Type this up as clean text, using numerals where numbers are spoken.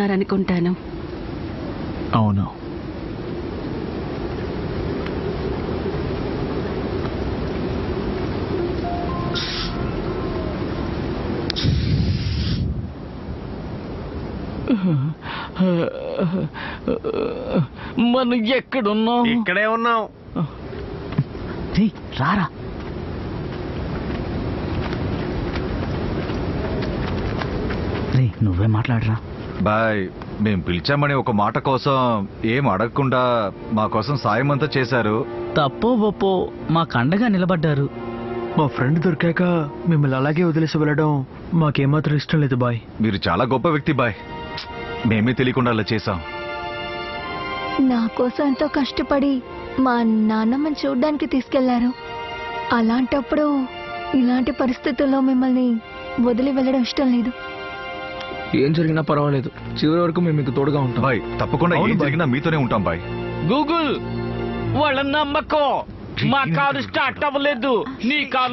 అనుకుంటాను. అవును. మనం ఎక్కడున్నాం? ఇక్కడే ఉన్నాం. రారా. నువ్వే మాట్లాడరా. బాయ్, మేం పిలిచామని ఒక మాట కోసం ఏం అడగకుండా మా కోసం సాయం అంతా చేశారు. తప్పో ఒప్పో మా కండగా నిలబడ్డారు. మా ఫ్రెండ్ దొరికాక మిమ్మల్ని అలాగే వదిలేసి వెళ్ళడం మాకేమాత్రం ఇష్టం లేదు బాయ్. మీరు చాలా గొప్ప వ్యక్తి బాయ్. మేమే తెలియకుండా అలా చేశాం. నా కోసం ఎంతో కష్టపడి మా నాన్నమ్మని చూడ్డానికి తీసుకెళ్లారు. అలాంటప్పుడు ఇలాంటి పరిస్థితుల్లో మిమ్మల్ని వదిలి వెళ్ళడం ఇష్టం లేదు. ఏం జరిగినా పర్వాలేదు, చివరి వరకు మేము మీకు తోడుగా ఉంటాం. బాయ్, తప్పకుండా అవును ఏం బాయ్. జరిగినా మీతోనే ఉంటాం బాయ్. గూగుల్ వాళ్ళ నమ్మకం. మా కారు స్టార్ట్ అవ్వలేదు, నీ కారు